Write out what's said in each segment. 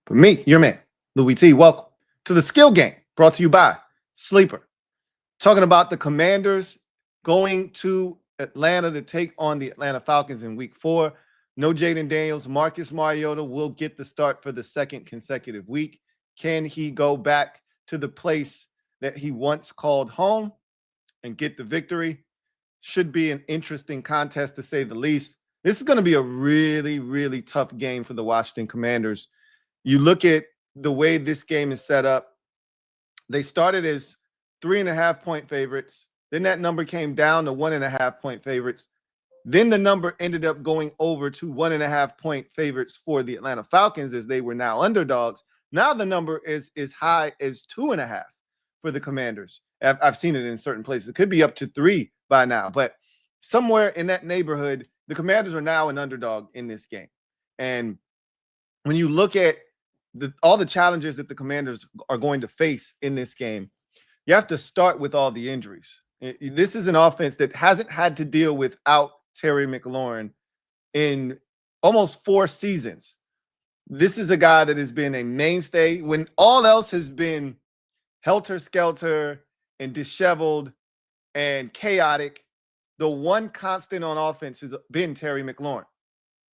But me, your man, Louie T. Welcome to the Skill Game, brought to you by Sleeper. Talking about the Commanders going to Atlanta to take on the Atlanta Falcons in Week 4. No Jaden Daniels. Marcus Mariota will get the start for the second consecutive week. Can he go back to the place that he once called home and get the victory? Should be an interesting contest, to say the least. This is going to be a really, really tough game for the Washington Commanders. You look at the way this game is set up. They started as 3.5-point favorites. Then that number came down to 1.5-point favorites. Then the number ended up going over to 1.5-point favorites for the Atlanta Falcons, as they were now underdogs. Now the number is as high as 2.5 for the Commanders. I've seen it in certain places. It could be up to 3 by now, but somewhere in that neighborhood, the Commanders are now an underdog in this game. And when you look at all the challenges that the Commanders are going to face in this game, you have to start with all the injuries. This is an offense that hasn't had to deal without Terry McLaurin in almost 4 seasons. This is a guy that has been a mainstay when all else has been helter-skelter and disheveled and chaotic. The one constant on offense has been Terry McLaurin.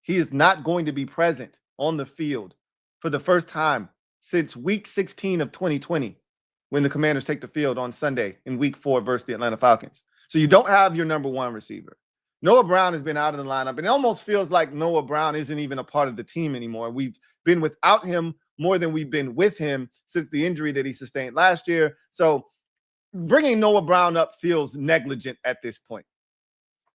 He is not going to be present on the field for the first time since Week 16 of 2020, when the Commanders take the field on Sunday in Week 4 versus the Atlanta Falcons. So you don't have your number 1 receiver. Noah Brown has been out of the lineup, and it almost feels like Noah Brown isn't even a part of the team anymore. We've been without him more than we've been with him since the injury that he sustained last year. So bringing Noah Brown up feels negligent at this point.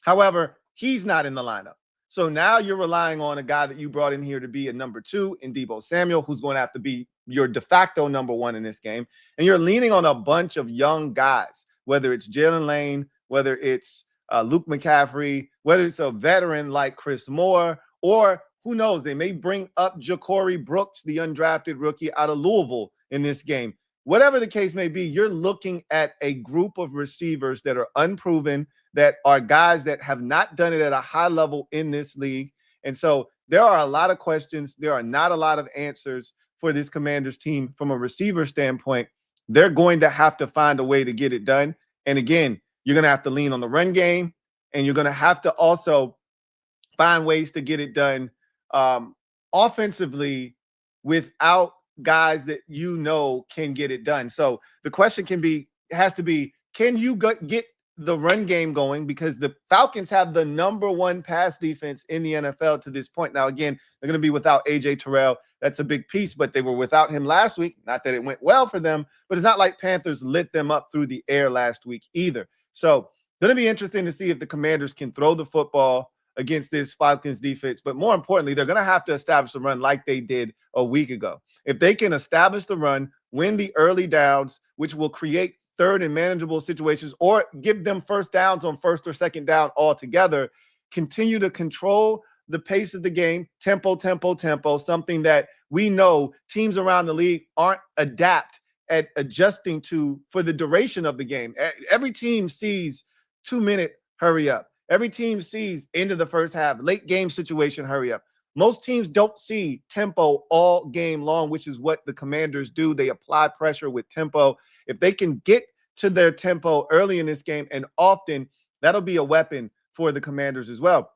However, he's not in the lineup. So now you're relying on a guy that you brought in here to be a number 2 in Deebo Samuel, who's going to have to be your de facto number 1 in this game. And you're leaning on a bunch of young guys, whether it's Jalen Lane, whether it's Luke McCaffrey, whether it's a veteran like Chris Moore, or who knows, they may bring up Ja'Cory Brooks, the undrafted rookie out of Louisville, in this game. Whatever the case may be, you're looking at a group of receivers that are unproven, that are guys that have not done it at a high level in this league. And so there are a lot of questions. There are not a lot of answers for this Commanders team from a receiver standpoint. They're going to have to find a way to get it done. And again, you're going to have to lean on the run game, and you're going to have to also find ways to get it done offensively without guys that you know can get it done. So the question has to be, can you get the run game going? Because the Falcons have the number 1 pass defense in the NFL to this point. Now, again, they're going to be without A.J. Terrell. That's a big piece, but they were without him last week. Not that it went well for them, but it's not like Panthers lit them up through the air last week either. So going to be interesting to see if the Commanders can throw the football against this Falcons defense. But more importantly, they're going to have to establish a run like they did a week ago. If they can establish the run, win the early downs, which will create third and manageable situations, or give them first downs on first or second down altogether, continue to control the pace of the game, tempo, something that we know teams around the league aren't adept at adjusting to for the duration of the game. Every team sees 2-minute hurry up. Every team sees end of the first half, late game situation, hurry up. Most teams don't see tempo all game long, which is what the Commanders do. They apply pressure with tempo. If they can get to their tempo early in this game and often, that'll be a weapon for the Commanders as well.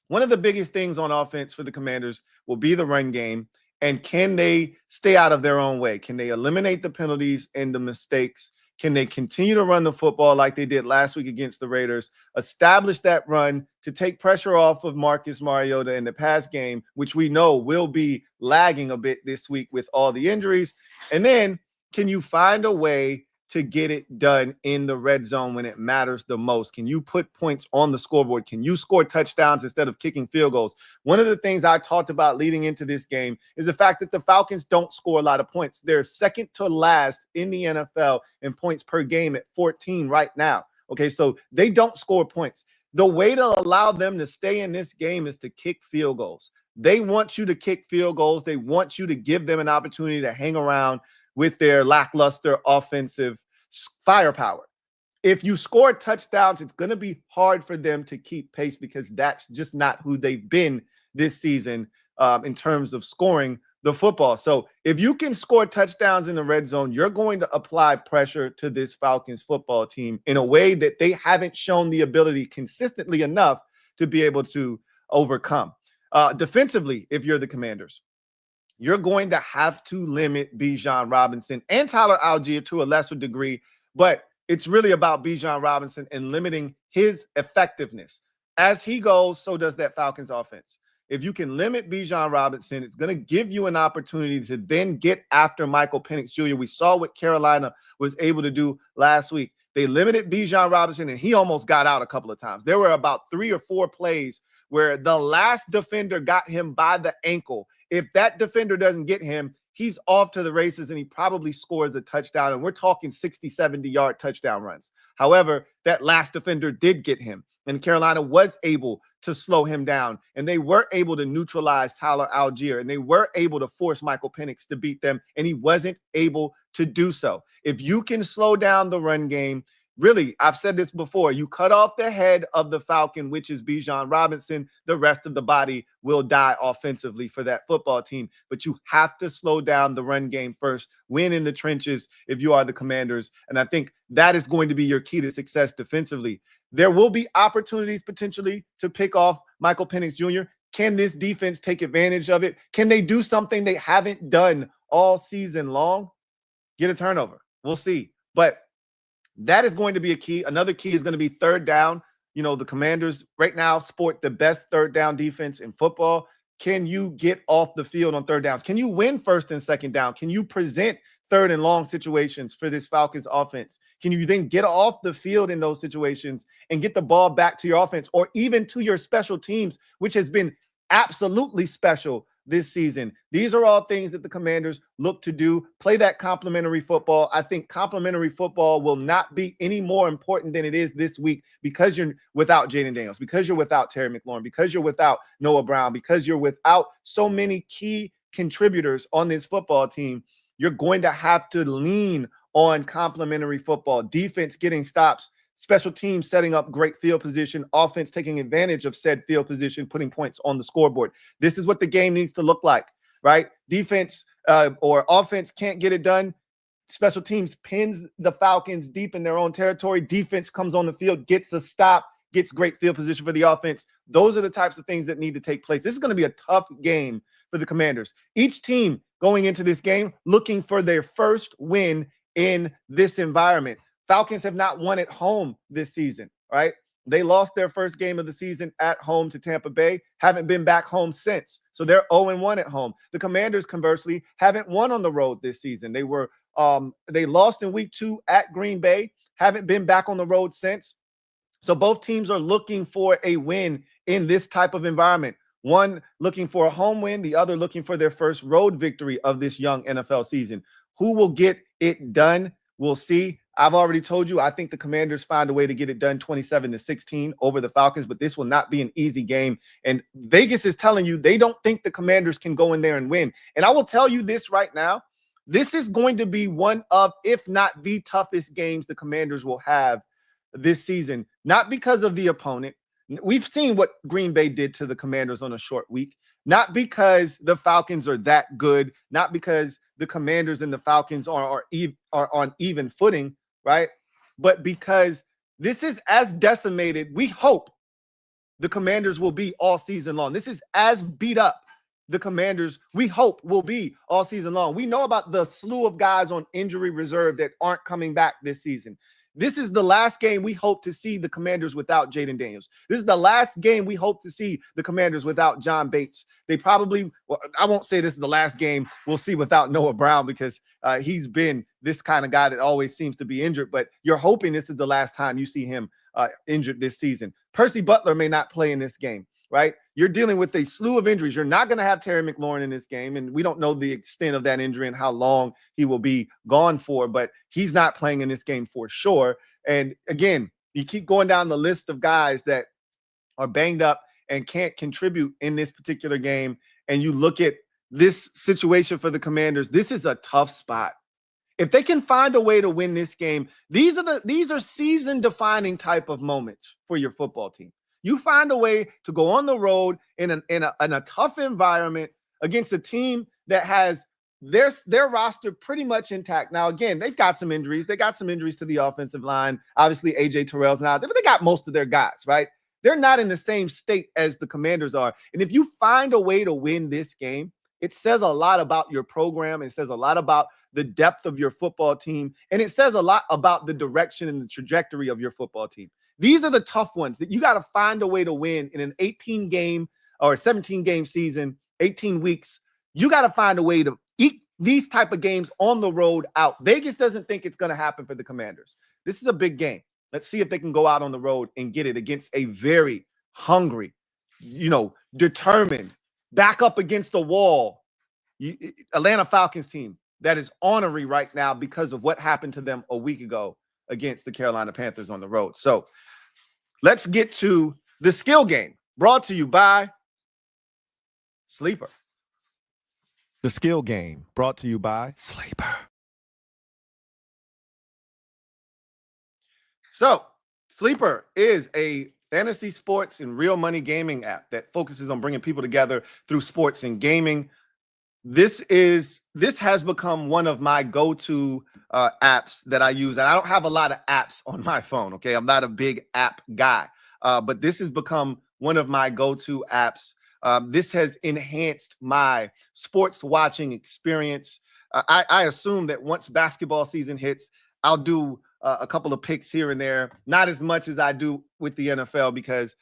One of the biggest things on offense for the Commanders will be the run game. And can they stay out of their own way? Can they eliminate the penalties and the mistakes? Can they continue to run the football like they did last week against the Raiders? Establish that run to take pressure off of Marcus Mariota in the pass game, which we know will be lagging a bit this week with all the injuries. And then can you find a way to get it done in the red zone when it matters the most? Can you put points on the scoreboard? Can you score touchdowns instead of kicking field goals? One of the things I talked about leading into this game is the fact that the Falcons don't score a lot of points. They're second to last in the NFL in points per game at 14 right now. Okay, so they don't score points. The way to allow them to stay in this game is to kick field goals. They want you to kick field goals. They want you to give them an opportunity to hang around with their lackluster offensive firepower. If you score touchdowns, it's going to be hard for them to keep pace because that's just not who they've been this season in terms of scoring the football. So if you can score touchdowns in the red zone, you're going to apply pressure to this Falcons football team in a way that they haven't shown the ability consistently enough to be able to overcome. Defensively, if you're the Commanders, you're going to have to limit Bijan Robinson and Tyler Algier to a lesser degree, but it's really about Bijan Robinson and limiting his effectiveness. As he goes, so does that Falcons offense. If you can limit Bijan Robinson, it's going to give you an opportunity to then get after Michael Penix Jr. We saw what Carolina was able to do last week. They limited Bijan Robinson, and he almost got out a couple of times. There were about 3 or 4 plays where the last defender got him by the ankle. If that defender doesn't get him, he's off to the races, and he probably scores a touchdown. And we're talking 60, 70-yard touchdown runs. However, that last defender did get him, and Carolina was able to slow him down, and they were able to neutralize Tyler Algier, and they were able to force Michael Penix to beat them, and he wasn't able to do so. If you can slow down the run game, really, I've said this before, you cut off the head of the Falcon, which is Bijan Robinson, the rest of the body will die offensively for that football team. But you have to slow down the run game first, win in the trenches if you are the Commanders. And I think that is going to be your key to success defensively. There will be opportunities potentially to pick off Michael Penix Jr. Can this defense take advantage of it? Can they do something they haven't done all season long? Get a turnover. We'll see. But that is going to be a key. Another key is going to be third down. You know, the Commanders right now sport the best third down defense in football. Can you get off the field on third downs? Can you win first and second down? Can you present third and long situations for this Falcons offense? Can you then get off the field in those situations and get the ball back to your offense or even to your special teams, which has been absolutely special this season? These are all things that the Commanders look to do. Play that complementary football. I think complementary football will not be any more important than it is this week because you're without Jaden Daniels, because you're without Terry McLaurin, because you're without Noah Brown, because you're without so many key contributors on this football team. You're going to have to lean on complementary football, defense getting stops, special teams setting up great field position, offense taking advantage of said field position, putting points on the scoreboard. This is what the game needs to look like, right? Defense or offense can't get it done. Special teams pins the Falcons deep in their own territory. Defense comes on the field, gets a stop, gets great field position for the offense. Those are the types of things that need to take place. This is going to be a tough game for the Commanders. Each team going into this game looking for their first win in this environment. Falcons have not won at home this season, right? They lost their first game of the season at home to Tampa Bay, haven't been back home since. So they're 0-1 at home. The Commanders, conversely, haven't won on the road this season. They lost in week 2 at Green Bay, haven't been back on the road since. So both teams are looking for a win in this type of environment. One looking for a home win, the other looking for their first road victory of this young NFL season. Who will get it done? We'll see. I've already told you, I think the Commanders find a way to get it done 27-16 over the Falcons, but this will not be an easy game. And Vegas is telling you they don't think the Commanders can go in there and win. And I will tell you this right now. This is going to be one of, if not the toughest games the Commanders will have this season, not because of the opponent. We've seen what Green Bay did to the Commanders on a short week, not because the Falcons are that good, not because the Commanders and the Falcons are on even footing, right? But because this is as decimated, we hope the Commanders will be all season long. This is as beat up the Commanders, we hope, will be all season long. We know about the slew of guys on injury reserve that aren't coming back this season. This is the last game we hope to see the Commanders without Jaden Daniels. This is the last game we hope to see the Commanders without John Bates. They probably, well, I won't say this is the last game we'll see without Noah Brown because he's been this kind of guy that always seems to be injured, but you're hoping this is the last time you see him injured this season. Percy Butler may not play in this game, right? You're dealing with a slew of injuries. You're not going to have Terry McLaurin in this game, and we don't know the extent of that injury and how long he will be gone for, but he's not playing in this game for sure. And again, you keep going down the list of guys that are banged up and can't contribute in this particular game, and you look at this situation for the Commanders, this is a tough spot. If they can find a way to win this game, these are season-defining type of moments for your football team. You find a way to go on the road in a tough environment against a team that has their roster pretty much intact. Now, again, they've got some injuries. They got some injuries to the offensive line. Obviously, AJ Terrell's not there, but they got most of their guys, right? They're not in the same state as the Commanders are. And if you find a way to win this game, it says a lot about your program. It says a lot about the depth of your football team. And it says a lot about the direction and the trajectory of your football team. These are the tough ones that you got to find a way to win in an 18-game or 17-game season, 18 weeks. You got to find a way to eat these type of games on the road out. Vegas doesn't think it's going to happen for the Commanders. This is a big game. Let's see if they can go out on the road and get it against a very hungry, determined, back up against the wall Atlanta Falcons team that is ornery right now because of what happened to them a week ago against the Carolina Panthers on the road. So let's get to the skill game, brought to you by Sleeper. The skill game, brought to you by Sleeper. So Sleeper is a fantasy sports and real money gaming app that focuses on bringing people together through sports and gaming. This has become one of my go-to apps that I use. And I don't have a lot of apps on my phone, okay? I'm not a big app guy, but this has become one of my go-to apps. This has enhanced my sports watching experience. I assume that once basketball season hits, I'll do a couple of picks here and there, not as much as I do with the NFL because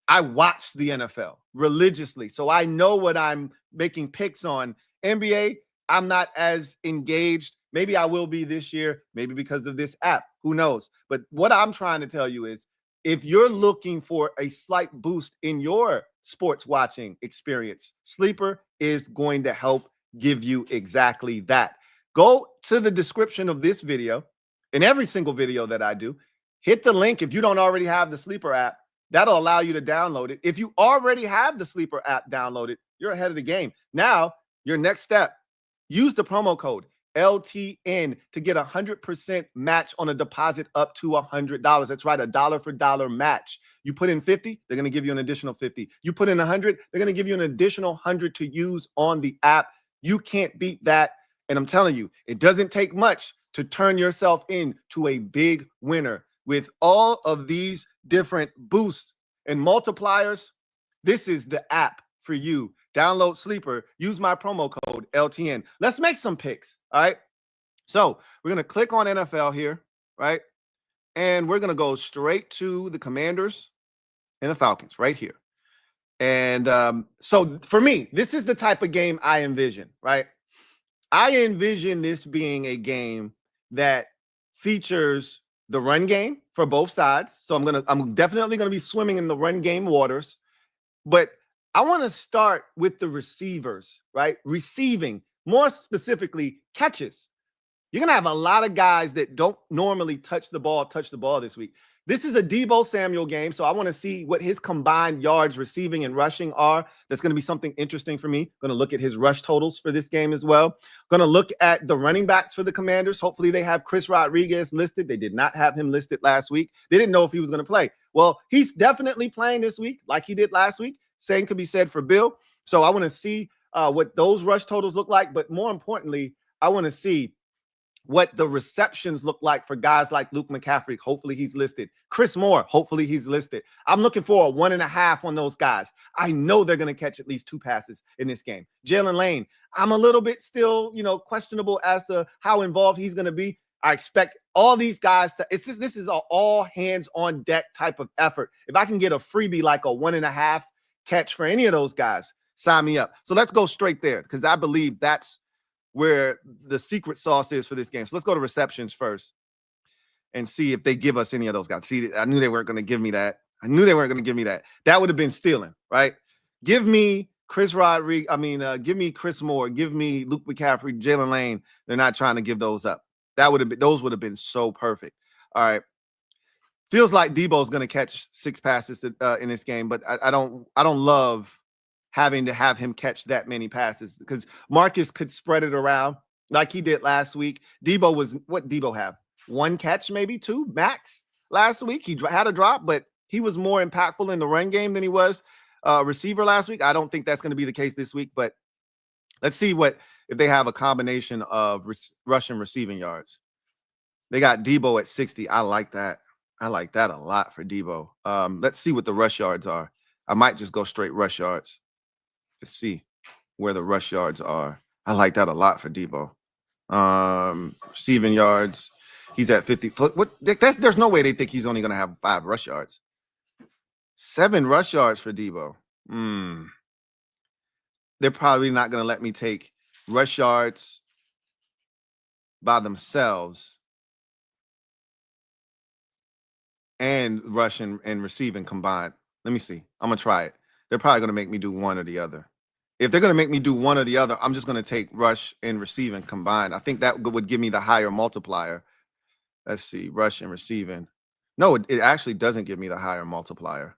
I watch the NFL religiously. So I know what I'm making picks on. NBA, I'm not as engaged. Maybe I will be this year, maybe because of this app. Who knows? But what I'm trying to tell you is if you're looking for a slight boost in your sports watching experience, Sleeper is going to help give you exactly that. Go to the description of this video and every single video that I do. Hit the link if you don't already have the Sleeper app. That'll allow you to download it. If you already have the Sleeper app downloaded, you're ahead of the game. Now, your next step, use the promo code LTN to get 100% match on a deposit up to $100. That's right, a dollar for dollar match. You put in 50, they're going to give you an additional 50. You put in 100, they're going to give you an additional 100 to use on the app. You can't beat that. And I'm telling you, it doesn't take much to turn yourself into a big winner. With all of these different boosts and multipliers, this is the app for you. Download Sleeper. Use my promo code LTN. Let's make some picks, all right? So we're going to click on NFL here, right? And we're going to go straight to the Commanders and the Falcons right here. And so for me, this is the type of game I envision, right? I envision this being a game that features the run game for both sides. So I'm definitely going to be swimming in the run game waters, but I want to start with the receivers, right? Receiving, more specifically, catches. You're going to have a lot of guys that don't normally touch the ball this week. This is a Deebo Samuel game, so I want to see what his combined yards receiving and rushing are. That's going to be something interesting for me. Going to look at his rush totals for this game as well. Going to look at the running backs for the Commanders. Hopefully they have Chris Rodriguez listed. They did not have him listed last week. They didn't know if he was going to play. Well, he's definitely playing this week like he did last week. Same could be said for Bill. So I want to see what those rush totals look like. But more importantly, I want to see what the receptions look like for guys like Luke McCaffrey. Hopefully he's listed. Chris Moore, hopefully he's listed. I'm looking for a 1.5 on those guys. I know they're going to catch at least 2 passes in this game. Jalen Lane, I'm a little bit still, questionable as to how involved he's going to be. I expect all these guys to, this is an all hands on deck type of effort. If I can get a freebie like a 1.5 catch for any of those guys, sign me up. So let's go straight there because I believe that's where the secret sauce is for this game. So let's go to receptions first and see if they give us any of those guys. See, I knew they weren't going to give me that. That would have been stealing, right? Give me Chris Rodriguez. Give me Chris Moore. Give me Luke McCaffrey, Jalen Lane. They're not trying to give those up. Those would have been so perfect. All right. Feels like Deebo's going to catch 6 passes in this game, but I don't love having to have him catch that many passes because Marcus could spread it around like he did last week. What Deebo have? 1 catch, maybe 2 max last week. He had a drop, but he was more impactful in the run game than he was receiver last week. I don't think that's going to be the case this week, but Let's see if they have a combination of rushing receiving yards. They got Debo at 60. I like that. I like that a lot for Debo. Let's see what the rush yards are. I might just go straight rush yards. Let's see where the rush yards are. I like that a lot for Debo. Receiving yards, he's at 50. There's no way they think he's only going to have 5 rush yards. 7 rush yards for Debo. They're probably not going to let me take rush yards by themselves and rushing and receiving combined. Let me see. I'm going to try it. They're probably going to make me do one or the other. If they're going to make me do one or the other, I'm just going to take rush and receiving combined. I think that would give me the higher multiplier. Let's see. Rush and receiving. No, it actually doesn't give me the higher multiplier.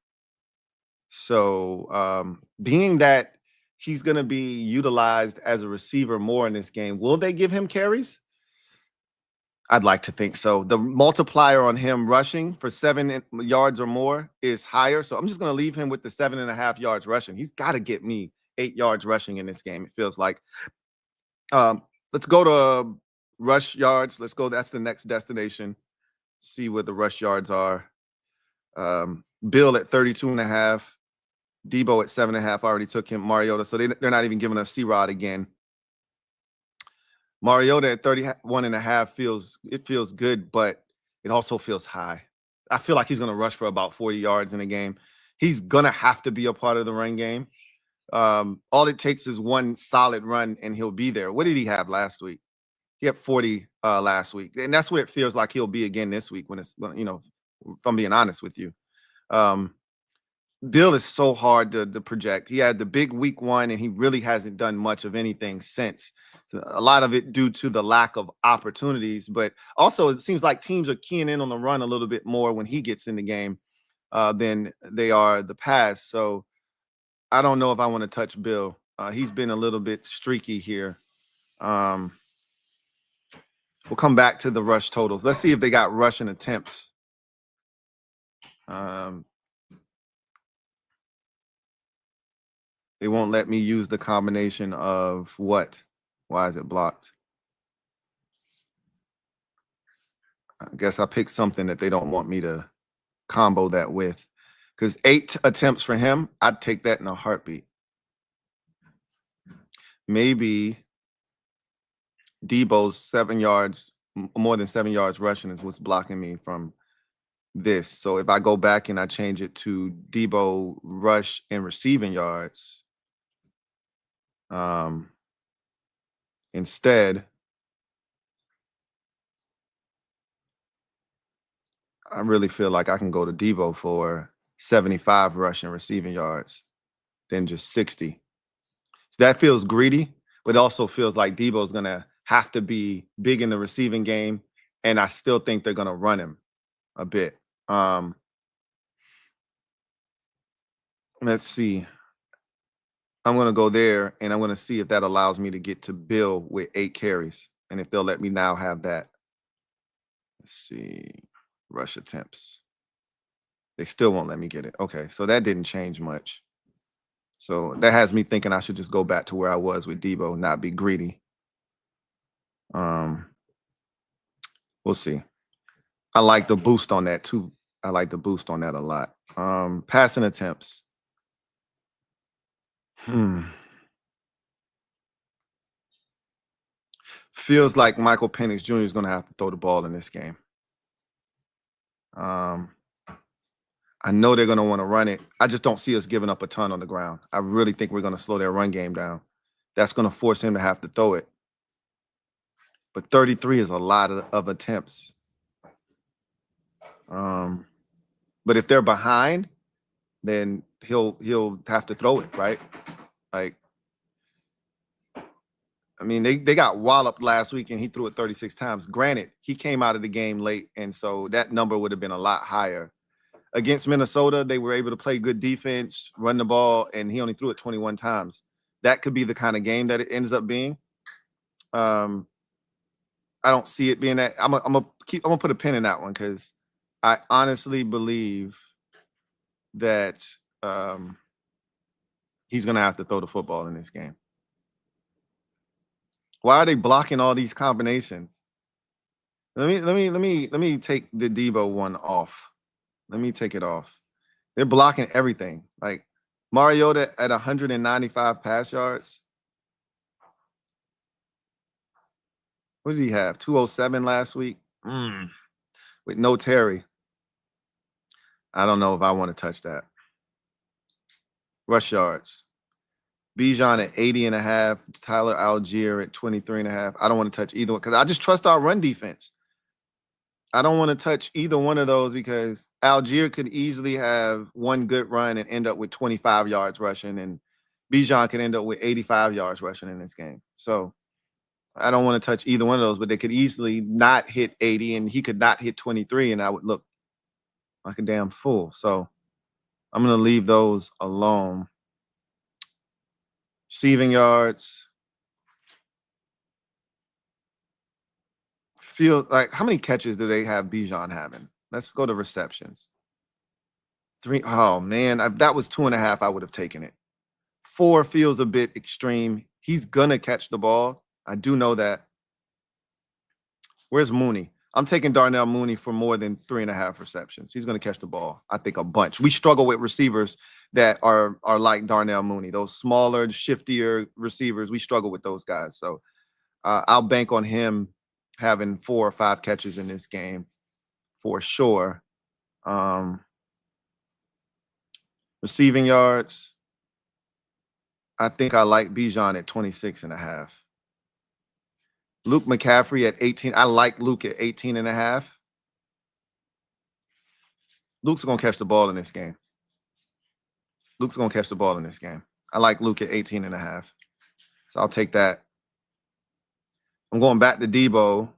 So being that he's going to be utilized as a receiver more in this game, will they give him carries? I'd like to think so. The multiplier on him rushing for 7 yards or more is higher. So I'm just going to leave him with the 7.5 yards rushing. He's got to get me 8 yards rushing in this game, it feels like. Let's go to rush yards. Let's go. That's the next destination. See what the rush yards are. Bill at 32.5. Debo at 7.5. I already took him. Mariota. So they're not even giving us C-Rod again. Mariota at 31.5 feels good, but it also feels high. I feel like he's going to rush for about 40 yards in a game. He's going to have to be a part of the run game. All it takes is one solid run and he'll be there. What did he have last week? He had 40 last week. And that's what it feels like he'll be again this week when if I'm being honest with you. Bill is so hard to project. He had the big week 1 and he really hasn't done much of anything since. So a lot of it due to the lack of opportunities, but also it seems like teams are keying in on the run a little bit more when he gets in the game than they are the pass. So I don't know if I want to touch Bill. He's been a little bit streaky here. We'll come back to the rush totals. Let's see if they got rushing attempts. They won't let me use the combination of what? Why is it blocked? I guess I picked something that they don't want me to combo that with. Because 8 attempts for him, I'd take that in a heartbeat. Maybe Debo's 7 yards, more than 7 yards rushing is what's blocking me from this. So if I go back and I change it to Debo rush and receiving yards, instead, I really feel like I can go to Debo for 75 rushing receiving yards than just 60. So that feels greedy, but it also feels like Debo's going to have to be big in the receiving game, and I still think they're going to run him a bit. Let's see. I'm going to go there, and I'm going to see if that allows me to get to Bill with 8 carries, and if they'll let me now have that. Let's see. Rush attempts. They still won't let me get it. Okay, so that didn't change much. So that has me thinking I should just go back to where I was with Debo, not be greedy. We'll see. I like the boost on that too. I like the boost on that a lot. Passing attempts. Feels like Michael Penix Jr. is going to have to throw the ball in this game. I know they're going to want to run it. I just don't see us giving up a ton on the ground. I really think we're going to slow their run game down. That's going to force him to have to throw it. But 33 is a lot of attempts. But if they're behind, then he'll have to throw it, right? Like, I mean, they got walloped last week and he threw it 36 times. Granted, he came out of the game late, and so that number would have been a lot higher. Against Minnesota, they were able to play good defense, run the ball, and he only threw it 21 times. That could be the kind of game that it ends up being. I don't see it being that. I'm gonna put a pin in that one because I honestly believe that he's gonna have to throw the football in this game. Why are they blocking all these combinations? Let me take the Debo one off. Let me take it off. They're blocking everything. Like Mariota at 195 pass yards. What did he have? 207 last week? With no Terry. I don't know if I want to touch that. Rush yards. Bijan at 80.5. Tyler Algier at 23.5. I don't want to touch either one because I just trust our run defense. I don't want to touch either one of those because Algier could easily have one good run and end up with 25 yards rushing, and Bijan could end up with 85 yards rushing in this game. So I don't want to touch either one of those, but they could easily not hit 80 and he could not hit 23, and I would look like a damn fool. So I'm going to leave those alone. Receiving yards. Feel like how many catches do they have Bijan having? Let's go to receptions. 3. Oh man, if that was 2.5, I would have taken it. 4 feels a bit extreme. He's gonna catch the ball. I do know that. Where's Mooney? I'm taking Darnell Mooney for more than 3.5 receptions. He's gonna catch the ball. I think a bunch. We struggle with receivers that are like Darnell Mooney. Those smaller, shiftier receivers. We struggle with those guys. So I'll bank on him having 4 or 5 catches in this game for sure. Receiving yards. I think I like Bijan at 26.5. Luke McCaffrey at 18. I like Luke at 18.5. Luke's going to catch the ball in this game. Luke's going to catch the ball in this game. I like Luke at 18.5. So I'll take that. I'm going back to Debo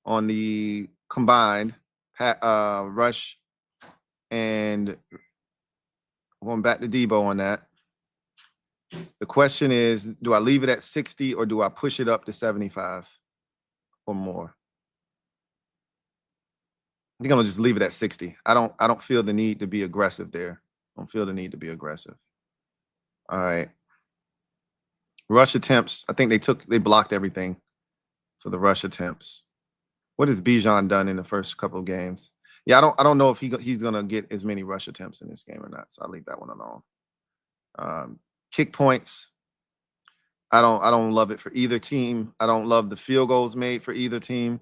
on the combined rush, and going back to Debo on that. The question is, do I leave it at 60 or do I push it up to 75 or more? I think I'm gonna just leave it at 60. I don't feel the need to be aggressive there. I don't feel the need to be aggressive. All right. Rush attempts. I think they blocked everything for the rush attempts. What has Bijan done in the first couple of games? Yeah, I don't know if he's gonna get as many rush attempts in this game or not. So I'll leave that one alone. Kick points. I don't love it for either team. I don't love the field goals made for either team.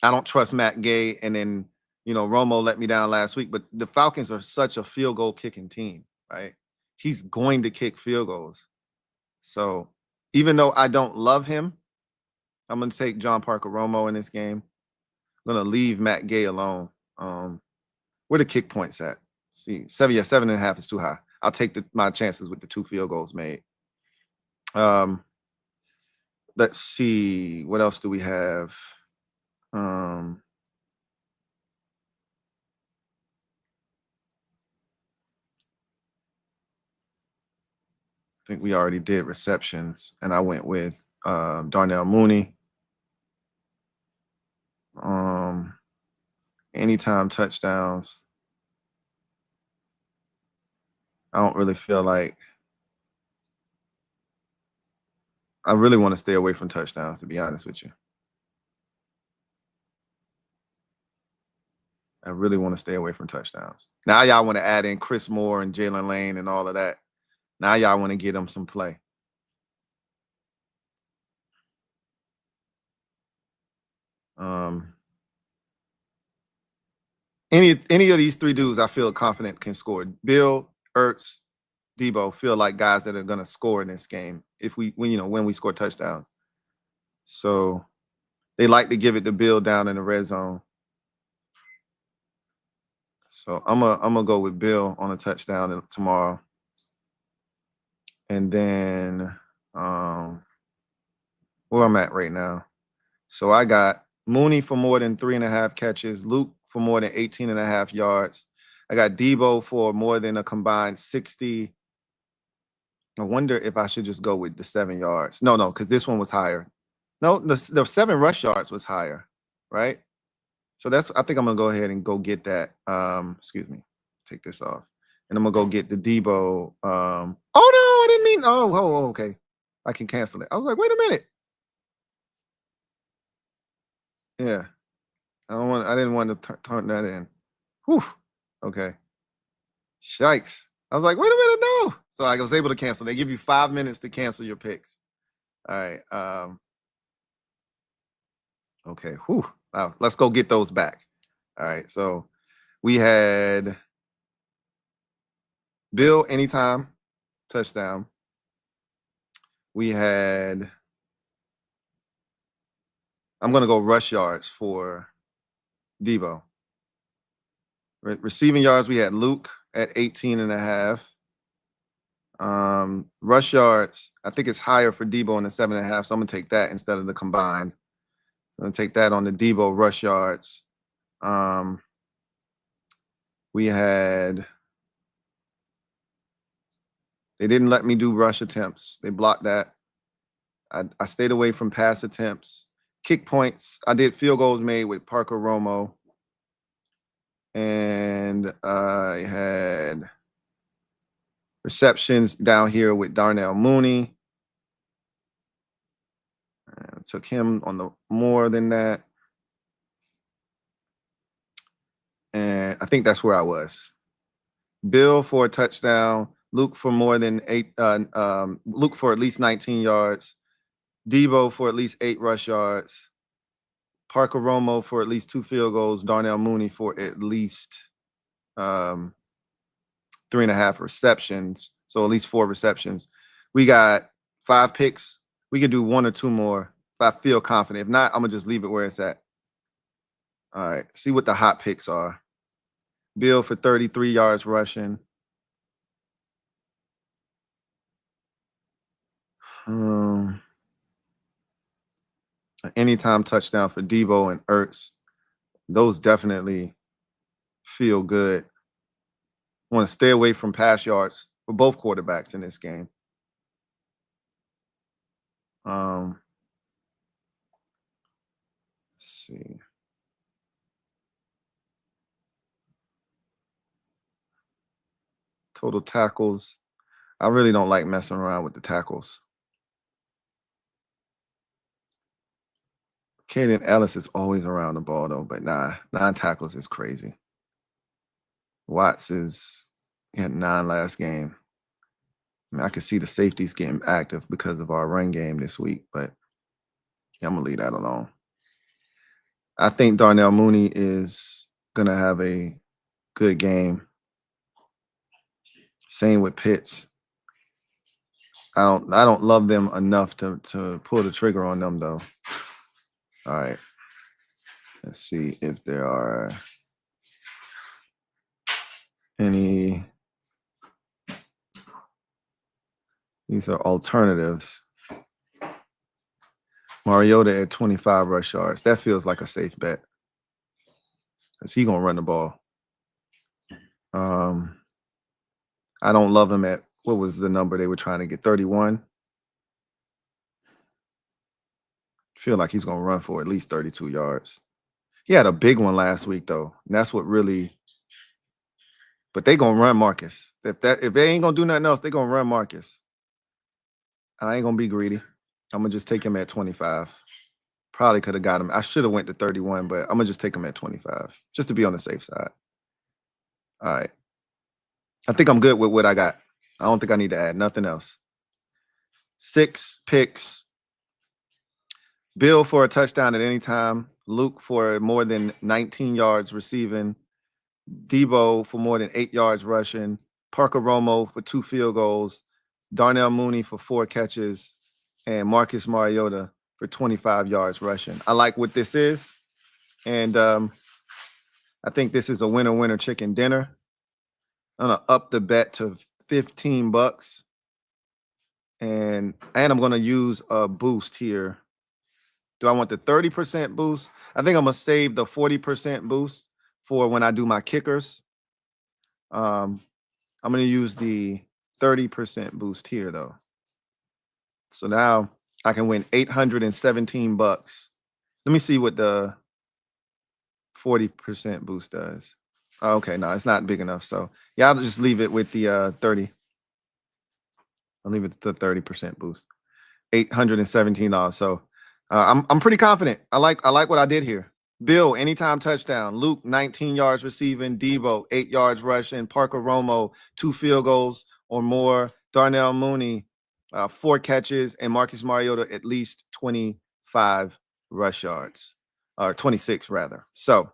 I don't trust Matt Gay, and then Romo let me down last week. But the Falcons are such a field goal kicking team, right? He's going to kick field goals. So even though I don't love him, I'm going to take John Parker Romo in this game. I'm going to leave Matt Gay alone. Where the kick points at? See, 7.5 is too high. I'll take my chances with the 2 field goals made. Let's see. What else do we have? I think we already did receptions, and I went with Darnell Mooney. Anytime touchdowns. I don't really feel like I really want to stay away from touchdowns, to be honest with you. I really want to stay away from touchdowns. Now y'all want to add in Chris Moore and Jalen Lane and all of that. Now y'all want to get them some play. Any of these 3 dudes I feel confident can score. Bill, Ertz, Debo feel like guys that are going to score in this game when we score touchdowns. So they like to give it to Bill down in the red zone. So I'm gonna go with Bill on a touchdown tomorrow. And then where I'm at right now. So I got Mooney for more than 3.5 catches, Luke for more than 18.5 yards. I got Debo for more than a combined 60. I wonder if I should just go with the 7 yards. No, because this one was higher. No, the 7 rush yards was higher, right? So I think I'm gonna go ahead and go get that. Excuse me, take this off. And I'm gonna go get the Debo. Oh no, I didn't mean. Oh, okay. I can cancel it. I was like, wait a minute. Yeah. I didn't want to turn that in. Whew. Okay. Shikes. I was like, wait a minute, no. So I was able to cancel. They give you 5 minutes to cancel your picks. All right. Okay. Whew. Now let's go get those back. All right. So we had Bill anytime touchdown. We had, I'm going to go rush yards for Debo. Receiving yards, we had Luke at 18.5. Rush yards, I think it's higher for Debo in the 7.5, so I'm gonna take that instead of the combined. So I'm gonna take that on the Debo rush yards. We had, they didn't let me do rush attempts. They blocked that. I stayed away from pass attempts. Kick points, I did field goals made with Parker Romo. And I had receptions down here with Darnell Mooney. I took him on the more than that. And I think that's where I was. Bill for a touchdown, Luke for more than 8, Luke for at least 19 yards, Debo for at least 8 rush yards, Parker Romo for at least 2 field goals, Darnell Mooney for at least 3.5 receptions. So at least 4 receptions. We got 5 picks. We could do 1 or 2 more if I feel confident. If not, I'm gonna just leave it where it's at. All right, see what the hot picks are. Bill for 33 yards rushing. Anytime touchdown for Debo and Ertz. Those definitely feel good. Want to stay away from pass yards for both quarterbacks in this game. Let's see. Total tackles. I really don't like messing around with the tackles. Kaden Ellis is always around the ball, though, but nah, 9 tackles is crazy. Watts he had 9 last game. I mean, I could see the safeties getting active because of our run game this week, but yeah, I'm going to leave that alone. I think Darnell Mooney is going to have a good game. Same with Pitts. I don't love them enough to pull the trigger on them, though. All right. Let's see if there are any. These are alternatives. Mariota at 25 rush yards. That feels like a safe bet. Because he's going to run the ball. I don't love him at, what was the number they were trying to get? 31. Feel like he's going to run for at least 32 yards. He had a big one last week, though. And that's what really. But they going to run Marcus. If they ain't going to do nothing else, they going to run Marcus. I ain't going to be greedy. I'm going to just take him at 25. Probably could have got him. I should have went to 31, but I'm going to just take him at 25 just to be on the safe side. All right. I think I'm good with what I got. I don't think I need to add nothing else. 6 picks. Bill for a touchdown at any time. Luke for more than 19 yards receiving. Debo for more than 8 yards rushing. Parker Romo for 2 field goals. Darnell Mooney for 4 catches. And Marcus Mariota for 25 yards rushing. I like what this is. And I think this is a winner chicken dinner. I'm going to up the bet to $15. And I'm going to use a boost here. Do I want the 30% boost? I think I'm going to save the 40% boost for when I do my kickers. I'm going to use the 30% boost here, though. So now I can win $817. Let me see what the 40% boost does. Okay, no, it's not big enough. So yeah, I'll just leave it with the 30. I'll leave it to the 30% boost. $817. So I'm pretty confident. I like what I did here. Bill, anytime touchdown. Luke, 19 yards receiving. Debo, 8 yards rushing. Parker Romo, 2 field goals or more. Darnell Mooney, 4 catches. And Marcus Mariota, at least 25 rush yards. Or 26, rather. So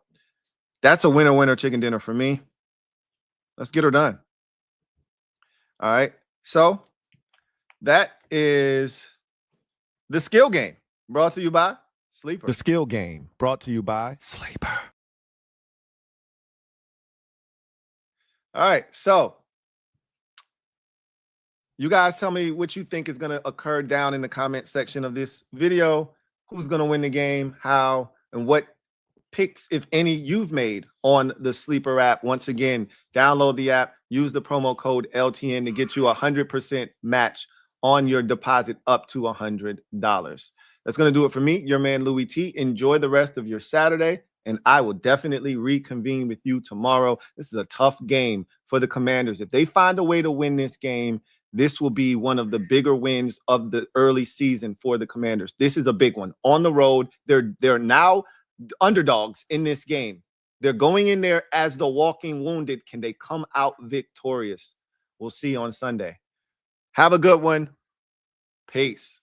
that's a winner chicken dinner for me. Let's get her done. All right. So that is the skill game, brought to you by Sleeper. The skill game, brought to you by Sleeper. All right, so you guys tell me what you think is going to occur down in the comment section of this video. Who's going to win the game, how, and what picks, if any, you've made on the Sleeper app. Once again, download the app, use the promo code LTN to get you 100% match on your deposit up to $100. That's going to do it for me, your man Louie T. Enjoy the rest of your Saturday, and I will definitely reconvene with you tomorrow. This is a tough game for the Commanders. If they find a way to win this game, this will be one of the bigger wins of the early season for the Commanders. This is a big one. On the road, they're now underdogs in this game. They're going in there as the walking wounded. Can they come out victorious? We'll see on Sunday. Have a good one. Peace.